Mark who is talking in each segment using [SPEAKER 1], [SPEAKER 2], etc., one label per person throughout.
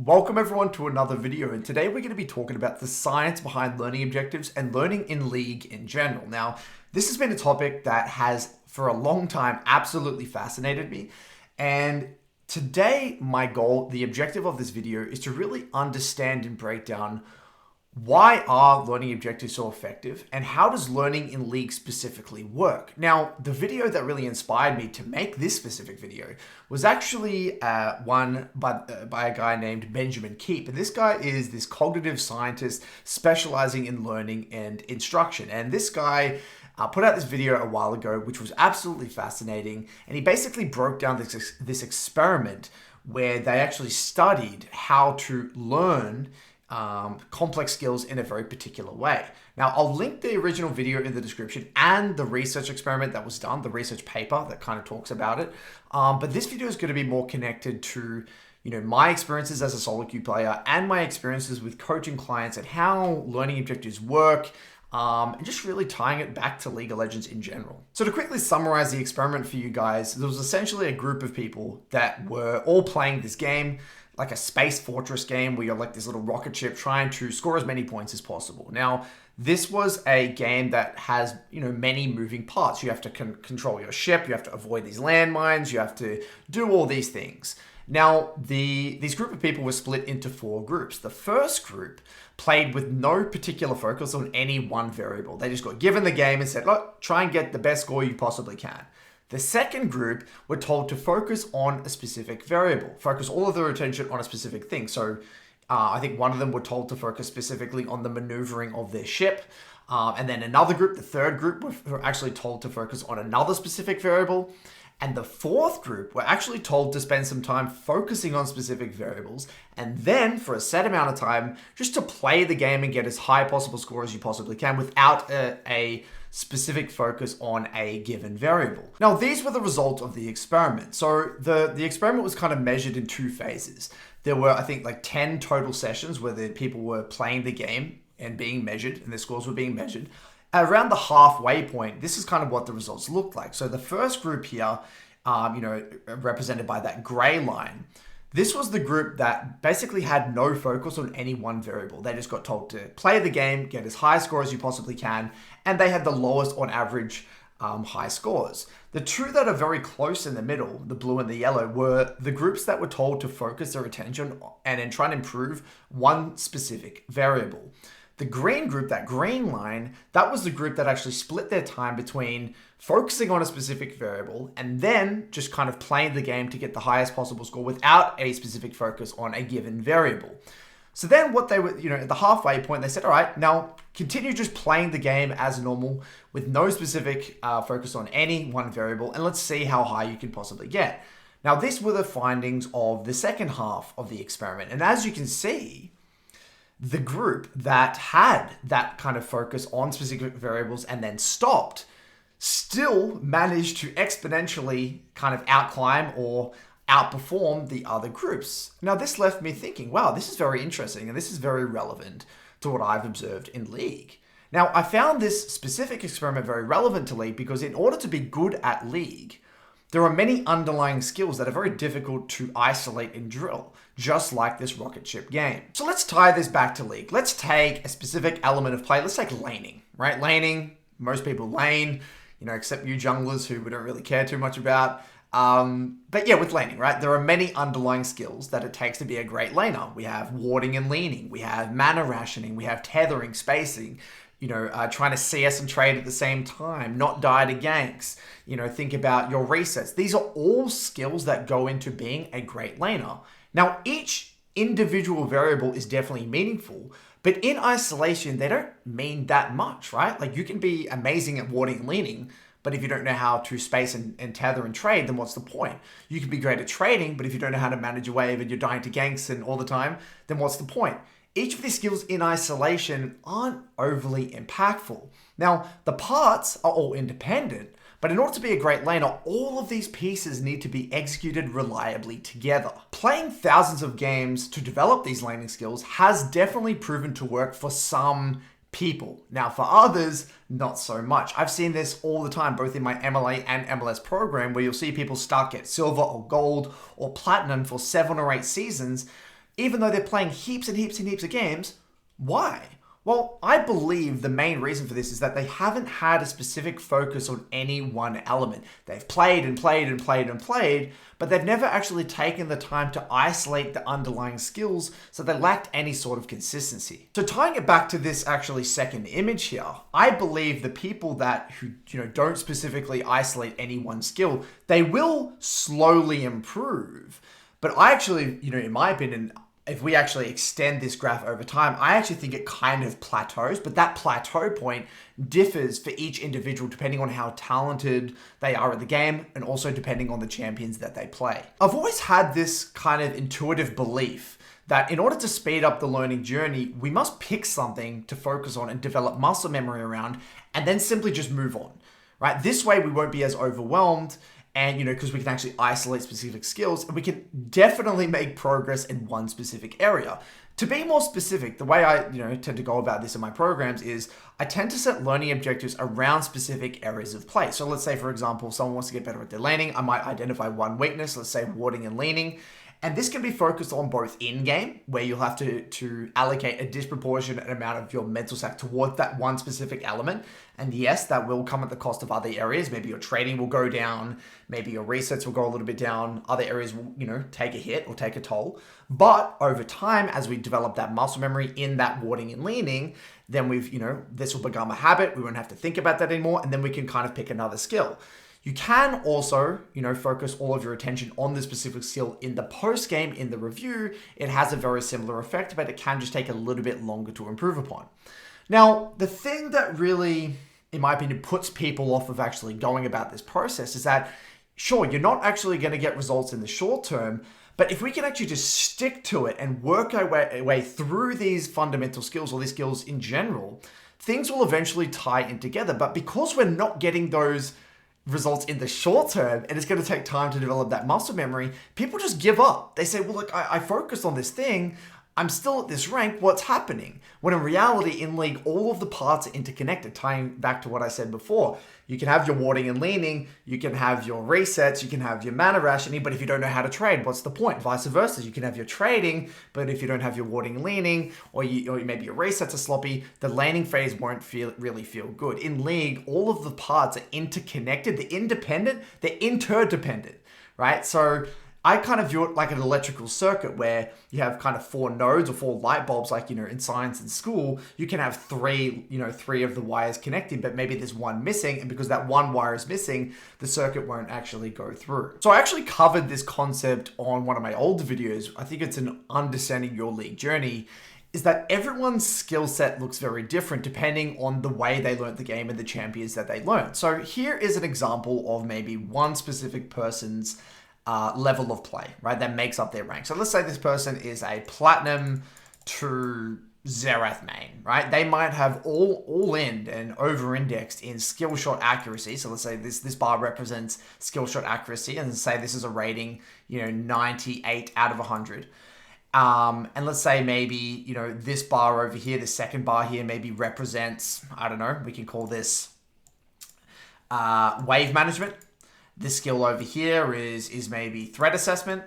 [SPEAKER 1] Welcome everyone to another video, and today we're going to be talking about the science behind learning objectives and learning in League in general. Now, this has been a topic that has for a long time absolutely fascinated me, and today my goal, the objective of this video, is to really understand and break down why are learning objectives so effective, and how does learning in League specifically work? Now, the video that really inspired me to make this specific video was actually one by a guy named Benjamin Keep. And this guy is this cognitive scientist specializing in learning and instruction. And this guy put out this video a while ago, which was absolutely fascinating. And he basically broke down this experiment where they actually studied how to learn complex skills in a very particular way. Now, I'll link the original video in the description and the research experiment that was done, the research paper that kind of talks about it. But this video is going to be more connected to, my experiences as a solo queue player and my experiences with coaching clients and how learning objectives work, and just really tying it back to League of Legends in general. So to quickly summarize the experiment for you guys, there was essentially a group of people that were all playing this game, like a space fortress game where you're like this little rocket ship trying to score as many points as possible. Now, this was a game that has, many moving parts. You have to control your ship, you have to avoid these landmines, you have to do all these things. Now, these group of people were split into 4 groups. The first group played with no particular focus on any one variable. They just got given the game and said, look, try and get the best score you possibly can. The second group were told to focus on a specific variable, focus all of their attention on a specific thing. So I think one of them were told to focus specifically on the maneuvering of their ship. And then another group, the third group, were actually told to focus on another specific variable. And the fourth group were actually told to spend some time focusing on specific variables, and then for a set amount of time, just to play the game and get as high a possible score as you possibly can without a specific focus on a given variable. Now, these were the results of the experiment. So the experiment was kind of measured in 2 phases. There were, I think, like 10 total sessions where the people were playing the game and being measured, and their scores were being measured. Around the halfway point, this is kind of what the results looked like. So the first group here, represented by that gray line, this was the group that basically had no focus on any one variable. They just got told to play the game, get as high a score as you possibly can, and they had the lowest on average high scores. The 2 that are very close in the middle, the blue and the yellow, were the groups that were told to focus their attention and then try and improve one specific variable. The green group, that green line, that was the group that actually split their time between focusing on a specific variable and then just kind of playing the game to get the highest possible score without a specific focus on a given variable. So then what they were, at the halfway point, they said, all right, now continue just playing the game as normal with no specific focus on any one variable, and let's see how high you can possibly get. Now, these were the findings of the second half of the experiment. And as you can see, the group that had that kind of focus on specific variables and then stopped still managed to exponentially kind of outclimb or outperform the other groups. Now, this left me thinking, wow, this is very interesting and this is very relevant to what I've observed in League. Now, I found this specific experiment very relevant to League because in order to be good at League, there are many underlying skills that are very difficult to isolate and drill, just like this rocket ship game. So let's tie this back to League. Let's take a specific element of play. Let's take laning, right? Laning, most people lane, except you junglers who we don't really care too much about. But yeah, with laning, right? There are many underlying skills that it takes to be a great laner. We have warding and leaning. We have mana rationing. We have tethering, spacing. Trying to CS and trade at the same time, not die to ganks, think about your resets. These are all skills that go into being a great laner. Now, each individual variable is definitely meaningful, but in isolation, they don't mean that much, right? Like you can be amazing at warding and leaning, but if you don't know how to space and tether and trade, then what's the point? You can be great at trading, but if you don't know how to manage a wave and you're dying to ganks and all the time, then what's the point? Each of these skills in isolation aren't overly impactful. Now, the parts are all independent, but in order to be a great laner, all of these pieces need to be executed reliably together. Playing thousands of games to develop these laning skills has definitely proven to work for some people. Now, for others, not so much. I've seen this all the time, both in my MLA and MLS program, where you'll see people stuck at silver or gold or platinum for 7 or 8 seasons, even though they're playing heaps and heaps and heaps of games. Why? Well, I believe the main reason for this is that they haven't had a specific focus on any one element. They've played and played and played and played, but they've never actually taken the time to isolate the underlying skills, so they lacked any sort of consistency. So tying it back to this actually second image here, I believe the people who don't specifically isolate any one skill, they will slowly improve. But I actually, in my opinion, if we actually extend this graph over time, I actually think it kind of plateaus, but that plateau point differs for each individual depending on how talented they are at the game and also depending on the champions that they play. I've always had this kind of intuitive belief that in order to speed up the learning journey, we must pick something to focus on and develop muscle memory around and then simply just move on, right? This way we won't be as overwhelmed. And, because we can actually isolate specific skills and we can definitely make progress in one specific area. To be more specific, the way I, tend to go about this in my programs is I tend to set learning objectives around specific areas of play. So let's say, for example, someone wants to get better at their laning. I might identify one weakness, let's say warding and leaning. And this can be focused on both in-game, where you'll have to allocate a disproportionate amount of your mental stack towards that one specific element. And yes, that will come at the cost of other areas. Maybe your trading will go down, maybe your resets will go a little bit down, other areas will, take a hit or take a toll. But over time, as we develop that muscle memory in that warding and leaning, then this will become a habit. We won't have to think about that anymore. And then we can kind of pick another skill. You can also, focus all of your attention on the specific skill in the post game, in the review. It has a very similar effect, but it can just take a little bit longer to improve upon. Now, the thing that really, in my opinion, puts people off of actually going about this process is that, sure, you're not actually going to get results in the short term, but if we can actually just stick to it and work our way through these fundamental skills or these skills in general, things will eventually tie in together. But because we're not getting those results in the short term, and it's going to take time to develop that muscle memory, people just give up. They say, well, look, I focused on this thing. I'm still at this rank. What's happening? When in reality, in League, all of the parts are interconnected, tying back to what I said before. You can have your warding and leaning, you can have your resets, you can have your mana rationing, but if you don't know how to trade, what's the point? Vice versa, you can have your trading, but if you don't have your warding and leaning, or maybe your resets are sloppy, the laning phase won't really feel good. In League, all of the parts are interconnected, they're independent, they're interdependent, right? So I kind of view it like an electrical circuit where you have kind of 4 nodes or 4 light bulbs, like, in science and school, you can have 3 of the wires connecting, but maybe there's one missing. And because that one wire is missing, the circuit won't actually go through. So I actually covered this concept on one of my older videos. I think it's an understanding your League journey, is that everyone's skill set looks very different depending on the way they learned the game and the champions that they learned. So here is an example of maybe one specific person's level of play, right? That makes up their rank. So let's say this person is a platinum to Xerath main, right? They might have all in and over-indexed in skill shot accuracy. So let's say this bar represents skill shot accuracy, and say this is a rating, 98 out of 100. And let's say maybe, this bar over here, the second bar here maybe represents, I don't know, we can call this wave management. This skill over here is maybe threat assessment,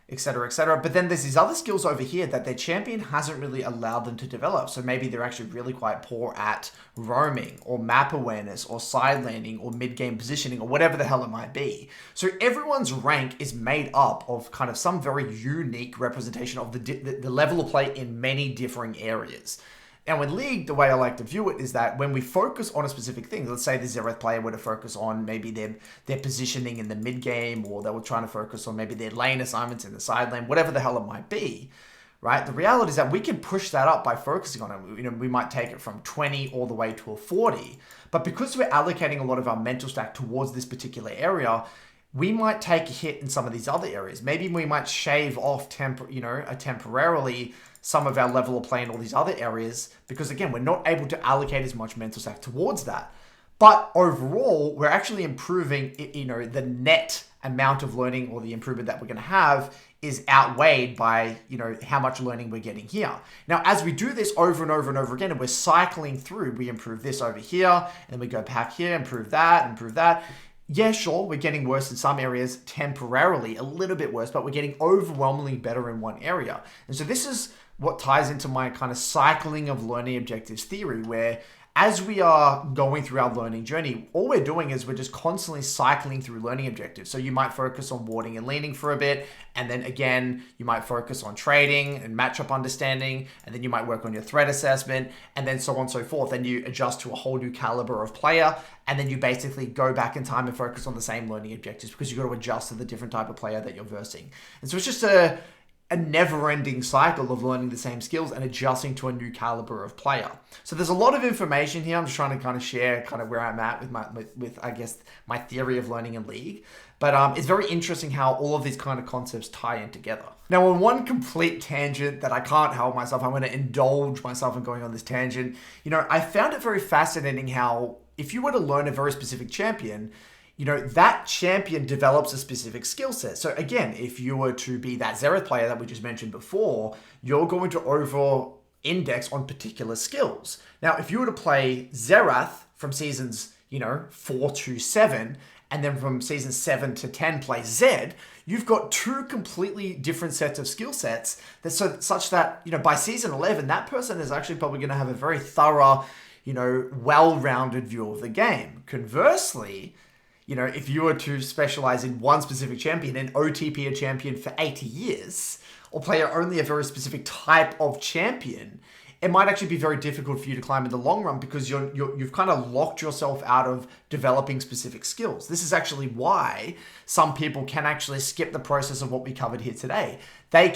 [SPEAKER 1] etc., etc. But then there's these other skills over here that their champion hasn't really allowed them to develop. So maybe they're actually really quite poor at roaming or map awareness or side landing or mid-game positioning or whatever the hell it might be. So everyone's rank is made up of kind of some very unique representation of the level of play in many differing areas. And with League, the way I like to view it is that when we focus on a specific thing, let's say the Xerath player were to focus on maybe their positioning in the mid game, or they were trying to focus on maybe their lane assignments in the side lane, whatever the hell it might be, right? The reality is that we can push that up by focusing on it. We might take it from 20 all the way to a 40, but because we're allocating a lot of our mental stack towards this particular area, we might take a hit in some of these other areas. Maybe we might shave off temporarily some of our level of play in all these other areas, because again, we're not able to allocate as much mental stack towards that. But overall, we're actually improving, the net amount of learning or the improvement that we're going to have is outweighed by, how much learning we're getting here. Now, as we do this over and over and over again, and we're cycling through, we improve this over here, and then we go back here, improve that, yeah, sure, we're getting worse in some areas temporarily, a little bit worse, but we're getting overwhelmingly better in one area. And so this is what ties into my kind of cycling of learning objectives theory, where as we are going through our learning journey, all we're doing is we're just constantly cycling through learning objectives. So you might focus on warding and leaning for a bit, and then again, you might focus on trading and matchup understanding, and then you might work on your threat assessment, and then so on and so forth. And you adjust to a whole new caliber of player, and then you basically go back in time and focus on the same learning objectives because you've got to adjust to the different type of player that you're versing. And so it's just a never-ending cycle of learning the same skills and adjusting to a new caliber of player. So there's a lot of information here. I'm just trying to kind of share kind of where I'm at with I guess my theory of learning in League. But it's very interesting how all of these kind of concepts tie in together. Now, on one complete tangent that I can't help myself, I'm going to indulge myself in going on this tangent. I found it very fascinating how if you were to learn a very specific champion, that champion develops a specific skill set. So again, if you were to be that Xerath player that we just mentioned before, you're going to over-index on particular skills. Now, if you were to play Xerath from seasons, 4 to 7, and then from season 7 to 10 play Zed, you've got two completely different sets of skill sets such that, by season 11, that person is actually probably going to have a very thorough, well-rounded view of the game. Conversely, if you were to specialize in one specific champion and OTP a champion for 80 years, or play only a very specific type of champion, it might actually be very difficult for you to climb in the long run because you've kind of locked yourself out of developing specific skills. This is actually why some people can actually skip the process of what we covered here today. They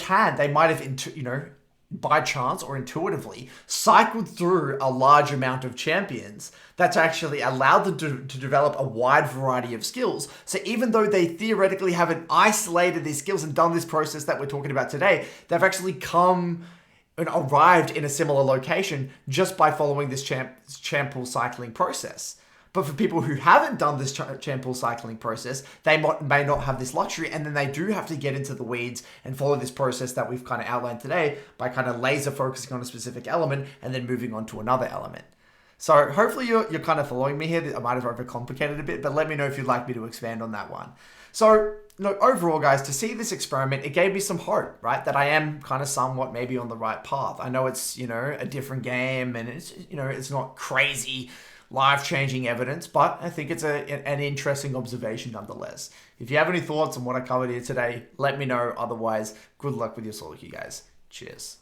[SPEAKER 1] might have, by chance or intuitively, cycled through a large amount of champions that's actually allowed them to develop a wide variety of skills. So even though they theoretically haven't isolated these skills and done this process that we're talking about today, they've actually come and arrived in a similar location just by following this champ pool cycling process. But for people who haven't done this champ pool cycling process, they may not have this luxury, and then they do have to get into the weeds and follow this process that we've kind of outlined today by kind of laser focusing on a specific element and then moving on to another element. So hopefully you're kind of following me here. I might have overcomplicated a bit, but let me know if you'd like me to expand on that one. So overall, guys, to see this experiment, it gave me some hope, right? That I am kind of somewhat maybe on the right path. I know it's, a different game and it's, it's not crazy life-changing evidence, but I think it's an interesting observation nonetheless. If you have any thoughts on what I covered here today, let me know. Otherwise, good luck with your solo queue, guys. Cheers.